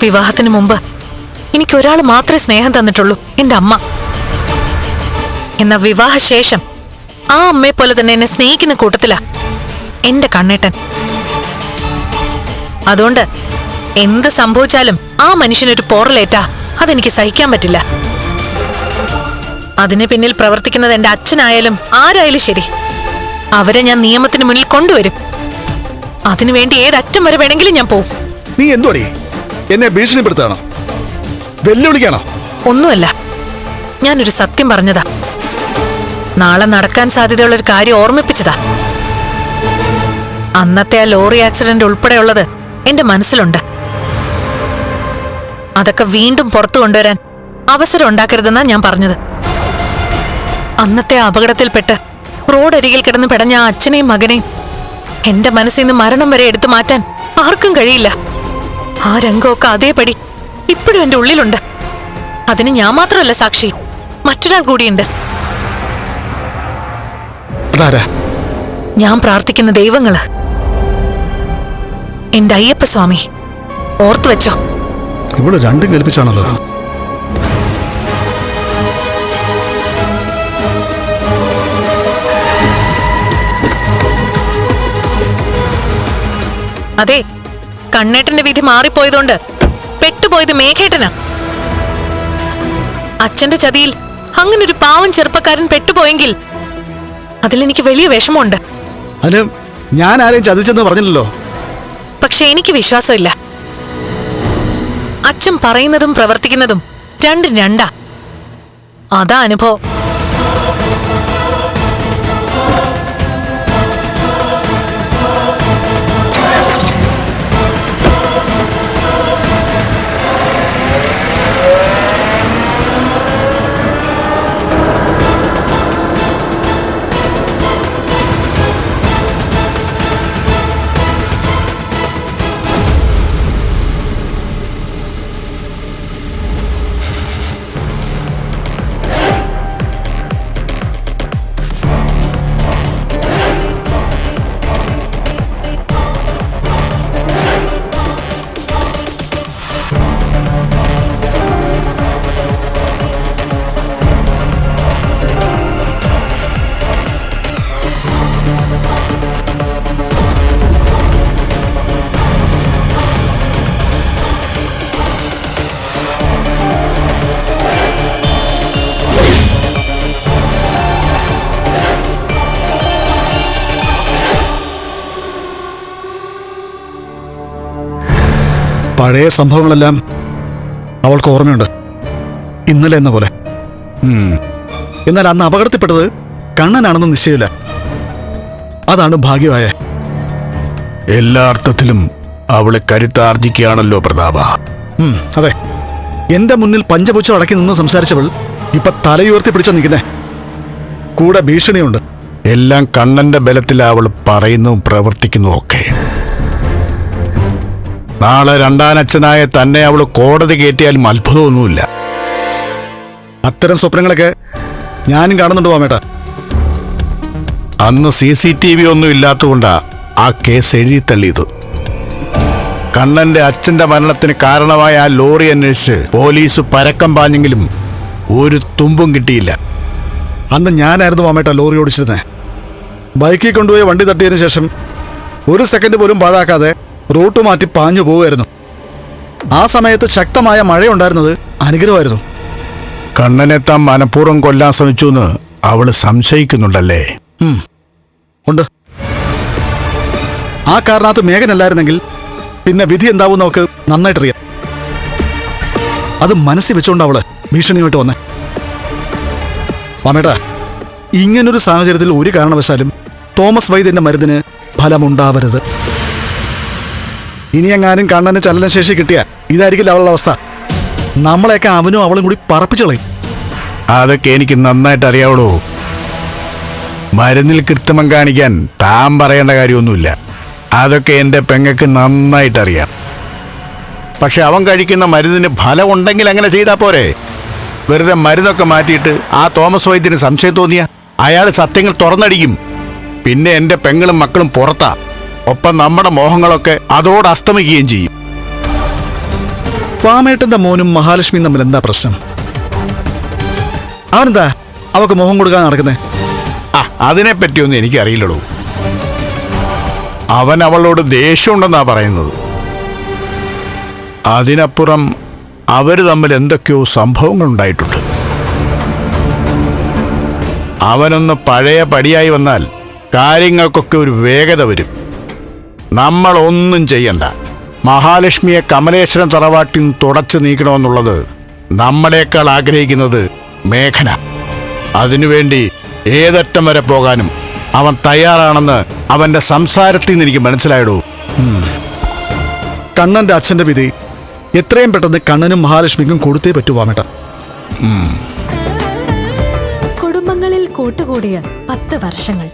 വിവാഹത്തിന് മുമ്പ് എനിക്ക് ഒരാൾ മാത്രമേ സ്നേഹം തന്നിട്ടുള്ളൂ, എന്റെ അമ്മ. എന്നാ വിവാഹശേഷം ആ അമ്മയെ പോലെ തന്നെ എന്നെ സ്നേഹിക്കുന്ന കൂട്ടത്തിലാ എന്റെ കണ്ണേട്ടൻ. അതുകൊണ്ട് എന്ത് സംഭവിച്ചാലും ആ മനുഷ്യനൊരു പോറലേറ്റാ അതെനിക്ക് സഹിക്കാൻ പറ്റില്ല. അതിന് പിന്നിൽ പ്രവർത്തിക്കുന്നത് എന്റെ അച്ഛനായാലും ആരായാലും ശരി, അവരെ ഞാൻ നിയമത്തിന് മുന്നിൽ കൊണ്ടുവരും. അതിനുവേണ്ടി ഏതറ്റം വരെ വേണമെങ്കിലും ഞാൻ പോവും. നീ എന്തോടി എന്നെ ഭീഷണിപ്പെടുത്താണോ, വെല്ലുവിളിക്കാണോ? ഒന്നുമല്ല, ഞാനൊരു സത്യം പറഞ്ഞതാ. നാളെ നടക്കാൻ സാധ്യതയുള്ള ഒരു കാര്യം ഓർമ്മിപ്പിച്ചതാ. അന്നത്തെ ആ ലോറി ആക്സിഡന്റ് ഉൾപ്പെടെയുള്ളത് എന്റെ മനസ്സിലുണ്ട്. അതൊക്കെ വീണ്ടും പുറത്തു കൊണ്ടുവരാൻ അവസരം ഉണ്ടാക്കരുതെന്നാ ഞാൻ പറഞ്ഞത്. അന്നത്തെ അപകടത്തിൽപ്പെട്ട് റോഡരികിൽ കിടന്ന് പിടഞ്ഞ ആ അച്ഛനെയും മകനെയും എന്റെ മനസ്സിൽ നിന്ന് മരണം വരെ എടുത്തു മാറ്റാൻ ആർക്കും കഴിയില്ല. ആ രംഗമൊക്കെ അതേപടി ഇപ്പോഴും എന്റെ ഉള്ളിലുണ്ട്. അതിന് ഞാൻ മാത്രമല്ല സാക്ഷി, മറ്റൊരാൾ കൂടിയുണ്ട്. ഞാൻ പ്രാർത്ഥിക്കുന്ന ദൈവങ്ങള്. എന്റെ അയ്യപ്പ സ്വാമി, ഓർത്തു വെച്ചോ. ഇവിടെ രണ്ടും കൽപ്പിച്ചാണല്ലോ. അതെ, കണ്ണേട്ടന്റെ വിധി മാറിപ്പോയതുകൊണ്ട് പെട്ടുപോയത് മേഘേട്ടനാ. അച്ഛന്റെ ചതിയിൽ അങ്ങനൊരു പാവം ചെറുപ്പക്കാരൻ പെട്ടുപോയെങ്കിൽ അതിലെനിക്ക് വലിയ വിഷമമുണ്ട്. അതിന് ഞാൻ ആരെയും ചതിച്ചെന്ന് പറഞ്ഞില്ലല്ലോ. പക്ഷെ എനിക്ക് വിശ്വാസമില്ല. അച്ഛൻ പറയുന്നതും പ്രവർത്തിക്കുന്നതും രണ്ടും രണ്ടാ. അതാ അനുഭവം. പഴയ സംഭവങ്ങളെല്ലാം അവൾക്ക് ഓർമ്മയുണ്ട്, ഇന്നലെ എന്ന പോലെ. എന്നാൽ അന്ന് അപകടത്തിൽപ്പെട്ടത് കണ്ണനാണെന്ന് നിശ്ചയമില്ല. അതാണ് ഭാഗ്യമായ. എല്ലാ അർത്ഥത്തിലും അവളെ കരുത്താർജിക്കുകയാണല്ലോ പ്രതാപ. അതെ, എന്റെ മുന്നിൽ പഞ്ചപുച്ഛം അടക്കി നിന്ന് സംസാരിച്ചവൾ ഇപ്പൊ തലയുയർത്തി പിടിച്ച നിൽക്കുന്നേ. കൂടെ ഭീഷണിയുണ്ട്. എല്ലാം കണ്ണന്റെ ബലത്തിലാ അവൾ പറയുന്നതും പ്രവർത്തിക്കുന്നതും ഒക്കെ. നാളെ രണ്ടാനച്ഛനായ തന്നെ അവൾ കോടതി കയറ്റിയാലും അത്ഭുതമൊന്നുമില്ല. അത്തരം സ്വപ്നങ്ങളൊക്കെ ഞാനും കാണുന്നുണ്ട് മാമേട്ടാ. അന്ന് CCTV ഒന്നും ഇല്ലാത്തതുകൊണ്ടാ ആ കേസ് എഴുതി തള്ളിയത്. കണ്ണന്റെ അച്ഛന്റെ മരണത്തിന് കാരണമായ ആ ലോറി അന്വേഷിച്ച് പോലീസ് പരക്കം പാഞ്ഞെങ്കിലും ഒരു തുമ്പും കിട്ടിയില്ല. അന്ന് ഞാനായിരുന്നു മാമേട്ട ലോറി ഓടിച്ചിരുന്നേ. ബൈക്കിൽ കൊണ്ടുപോയി വണ്ടി തട്ടിയതിനു ശേഷം ഒരു സെക്കൻഡ് പോലും പാഴാക്കാതെ റൂട്ട് മാറ്റി പാഞ്ഞു പോവുമായിരുന്നു. ആ സമയത്ത് ശക്തമായ മഴയുണ്ടായിരുന്നത് അനുഗ്രഹമായിരുന്നു. കണ്ണനെ താൻ മനഃപൂർവ്വം കൊല്ലാൻ ശ്രമിച്ചു എന്ന് അവള് സംശയിക്കുന്നുണ്ടല്ലേ? ഉണ്ട്. ആ കാരണത്ത് മേഘനല്ലായിരുന്നെങ്കിൽ പിന്നെ വിധി എന്താവും നമുക്ക് നന്നായിട്ടറിയാം. അത് മനസ്സിൽ വെച്ചുകൊണ്ട് അവള് ഭീഷണിയായിട്ട് വന്നേ. മാമേട്ടാ, ഇങ്ങനൊരു സാഹചര്യത്തിൽ ഒരു കാരണവശാലും തോമസ് വൈദ്യന്റെ മരുന്നിന് ഫലമുണ്ടാവരുത്. ഇനിയെങ്ങാനും കണ്ണന് ചലനശേഷി കിട്ടിയ ഇതായിരിക്കില്ല അവളുടെ അവസ്ഥ. നമ്മളെയൊക്കെ അവനും അവളും കൂടി പറപ്പിച്ചു കളയും. അതൊക്കെ എനിക്ക് നന്നായിട്ട് അറിയാവുള്ളൂ. മരുന്നിൽ കൃത്രിമം കാണിക്കാൻ താൻ പറയേണ്ട കാര്യമൊന്നുമില്ല. അതൊക്കെ എൻ്റെ പെങ്ങക്ക് നന്നായിട്ടറിയാം. പക്ഷെ അവൻ കഴിക്കുന്ന മരുന്നിന് ഫലം ഉണ്ടെങ്കിൽ അങ്ങനെ ചെയ്താൽ പോരെ? വെറുതെ മരുന്നൊക്കെ മാറ്റിയിട്ട് ആ തോമസ് വൈദ്യന് സംശയം തോന്നിയ അയാൾ സത്യങ്ങൾ തുറന്നടിക്കും. പിന്നെ എൻ്റെ പെങ്ങളും മക്കളും പുറത്താ. ഒപ്പം നമ്മുടെ മോഹങ്ങളൊക്കെ അതോട് അസ്തമിക്കുകയും ചെയ്യും. വാമേട്ടന്റെ മോനും മഹാലക്ഷ്മിയും തമ്മിൽ എന്താ പ്രശ്നം? അവനെന്താ അവക്ക് മോഹം കൊടുക്കാൻ നടക്കുന്നേ? അതിനെപ്പറ്റിയൊന്നും എനിക്കറിയില്ലടൂ. അവൻ അവളോട് ദേഷ്യമുണ്ടെന്നാ പറയുന്നത്. അതിനപ്പുറം അവർ തമ്മിൽ എന്തൊക്കെയോ സംഭവങ്ങൾ ഉണ്ടായിട്ടുണ്ട്. അവനൊന്ന് പഴയ പടിയായി വന്നാൽ കാര്യങ്ങൾക്കൊക്കെ ഒരു വേഗത വരും. നമ്മളൊന്നും ചെയ്യണ്ട. മഹാലക്ഷ്മിയെ കമലേശ്വരം തറവാട്ടിൽ നിന്ന് തുടച്ചു നീക്കണമെന്നുള്ളത് നമ്മളെക്കാൾ ആഗ്രഹിക്കുന്നത് മേഘന. അതിനുവേണ്ടി ഏതറ്റം വരെ പോകാനും അവൻ തയ്യാറാണെന്ന് അവന്റെ സംസാരത്തിൽ നിന്ന് എനിക്ക് മനസ്സിലായിടൂ. കണ്ണന്റെ അച്ഛന്റെ വിധി എത്രയും പെട്ടെന്ന് കണ്ണനും മഹാലക്ഷ്മിക്കും കൊടുത്തേ പറ്റൂ വാമേട്ട. കുടുംബങ്ങളിൽ കൂട്ടുകൂടിയ 10 വർഷങ്ങൾ.